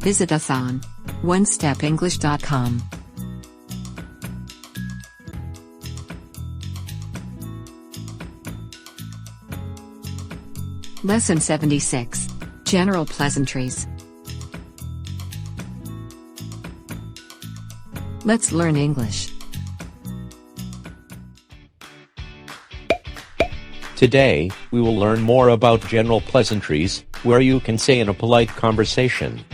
Visit us on onestepenglish.com. Lesson 76. General Pleasantries. Let's learn English. Today, we will learn more about general pleasantries, where you can say in a polite conversation.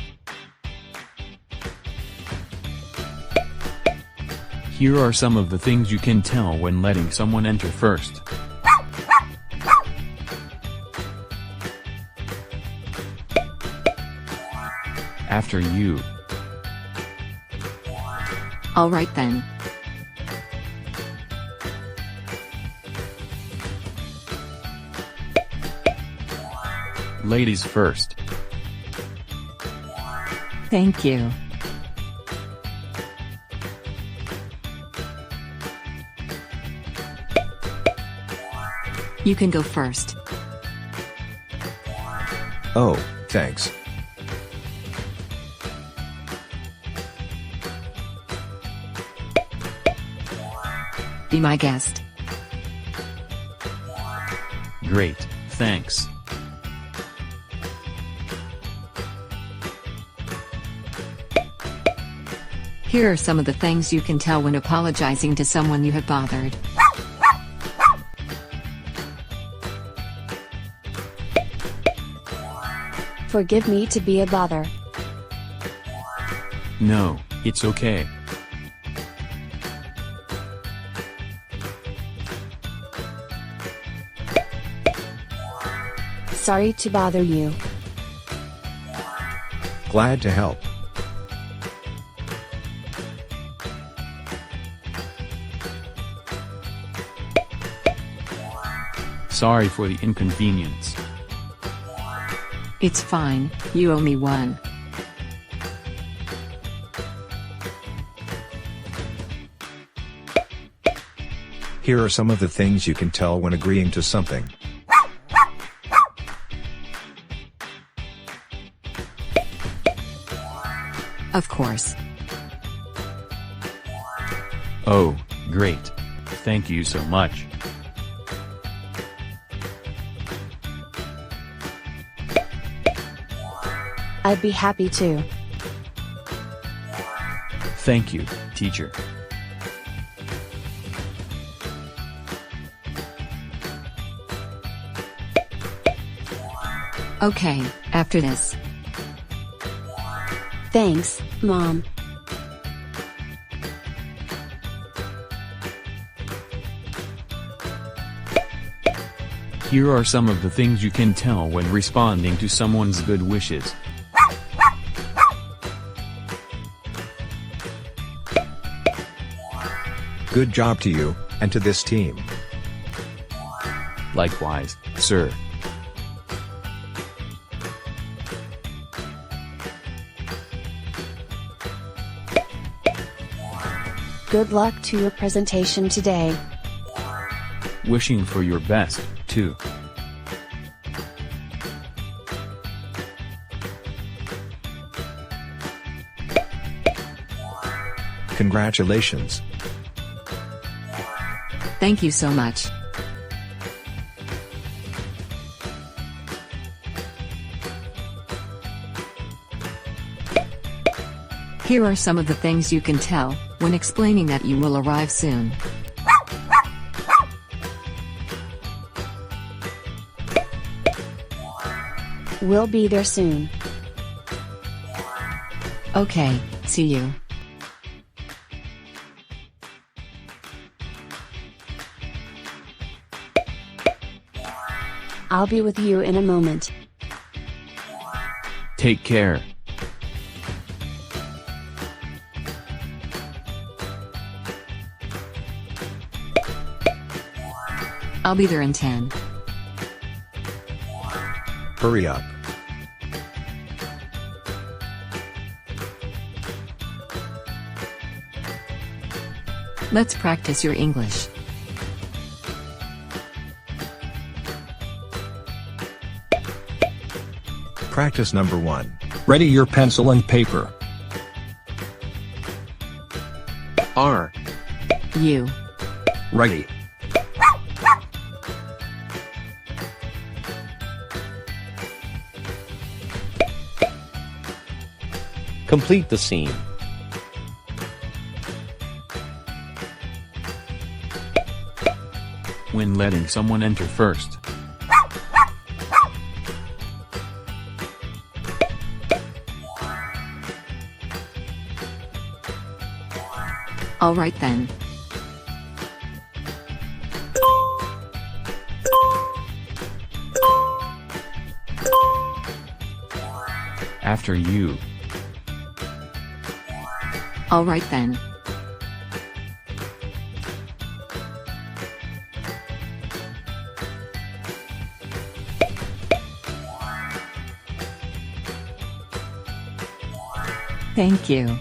Here are some of the things you can tell when letting someone enter first. After you. All right then. Ladies first. Thank you. You can go first. Oh, thanks. Be my guest. Great, thanks. Here are some of the things you can tell when apologizing to someone you have bothered. Forgive me to be a bother. No, it's okay. Sorry to bother you. Glad to help. Sorry for the inconvenience. It's fine, you owe me one. Here are some of the things you can tell when agreeing to something. Of course. Oh, great. Thank you so much. I'd be happy to. Thank you, teacher. Okay, after this. Thanks, Mom. Here are some of the things you can tell when responding to someone's good wishes. Good job to you, and to this team. Likewise, sir. Good luck to your presentation today. Wishing for your best, too. Congratulations. Thank you so much. Here are some of the things you can tell when explaining that you will arrive soon. We'll be there soon. Okay, see you. I'll be with you in a moment. Take care. I'll be there in 10. Hurry up. Let's practice your English. Practice number 1. Ready your pencil and paper. R. U. Ready. Complete the scene. When letting someone enter first. Alright then. After you. Alright then. Thank you.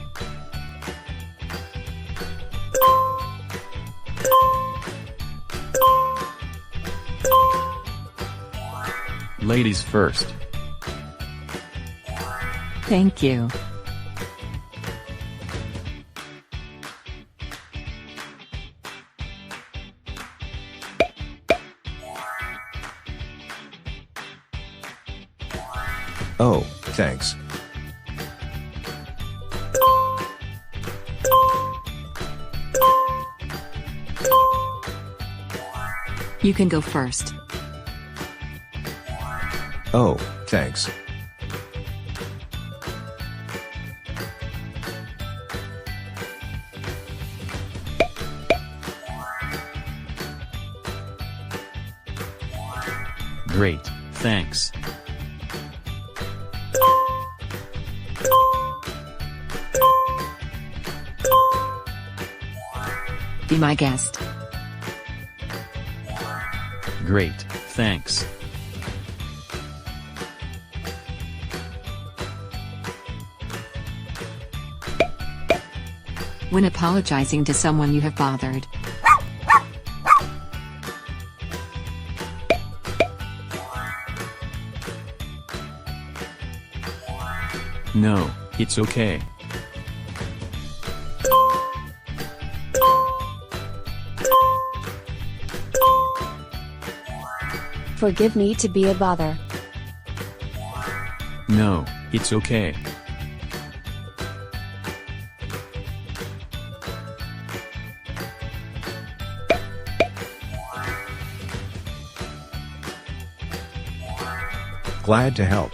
Ladies first. Thank you. Oh, thanks. You can go first. Oh, thanks. Great, thanks. Be my guest. Great, thanks. When apologizing to someone you have bothered. No, it's okay. Forgive me to be a bother. No, it's okay. Glad to help.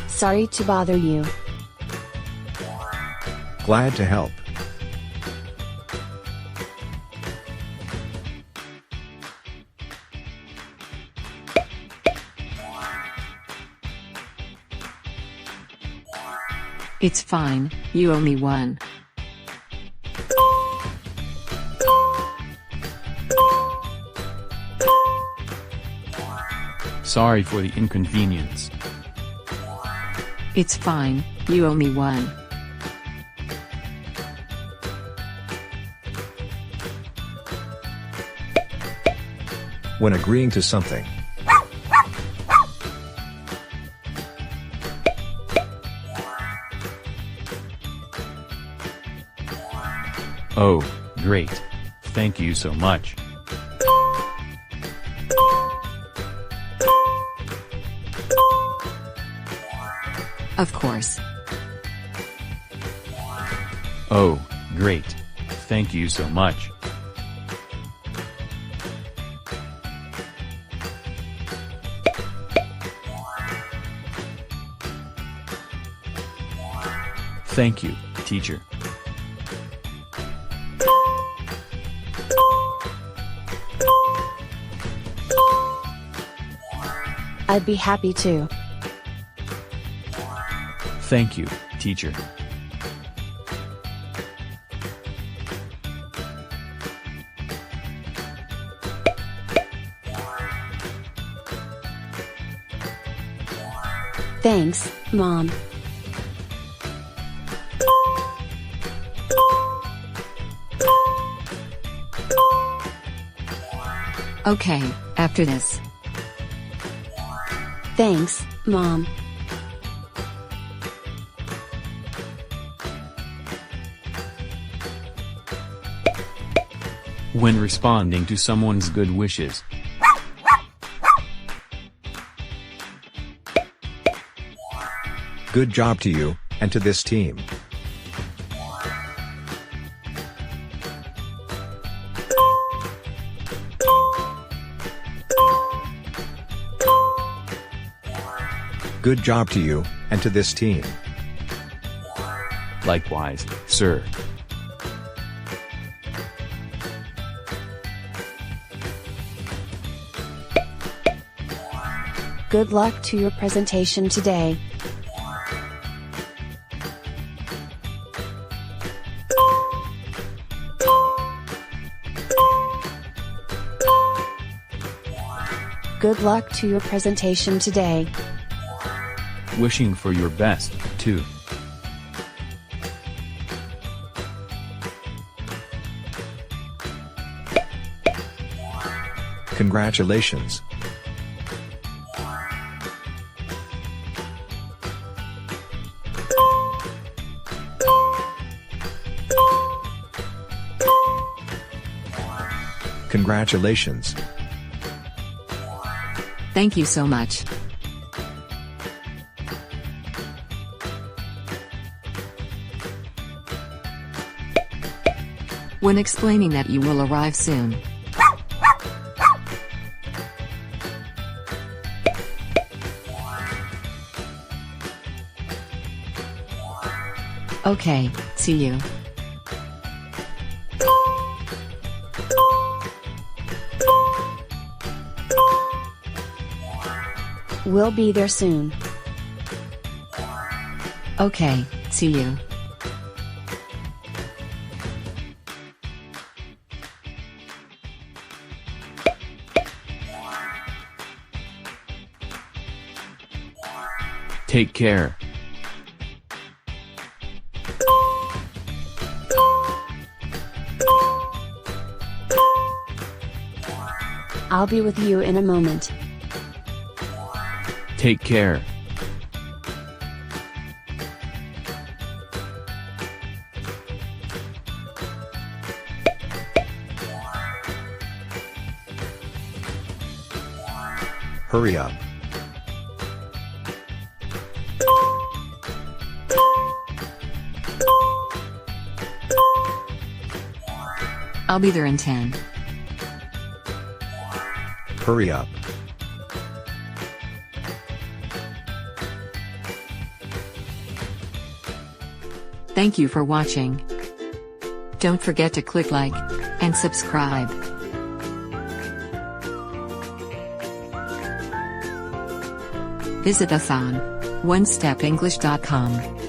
Sorry to bother you. Glad to help. It's fine, you owe me one. Sorry for the inconvenience. It's fine, you owe me one. When agreeing to something. Oh, great. Thank you so much. Of course. Oh, great. Thank you so much. Thank you, teacher. I'd be happy to. Thank you, teacher. Thanks, Mom. Okay, after this. Thanks, Mom. When responding to someone's good wishes. Good job to you, and to this team. Good job to you, and to this team. Likewise, sir. Good luck to your presentation today. Good luck to your presentation today. Wishing for your best, too. Congratulations. Congratulations. Thank you so much. When explaining that you will arrive soon. Okay, see you. We'll be there soon. Okay, see you. Take care. I'll be with you in a moment. Take care. Hurry up. I'll be there in 10. Hurry up. Thank you for watching. Don't forget to click like and subscribe. Visit us on onestepenglish.com.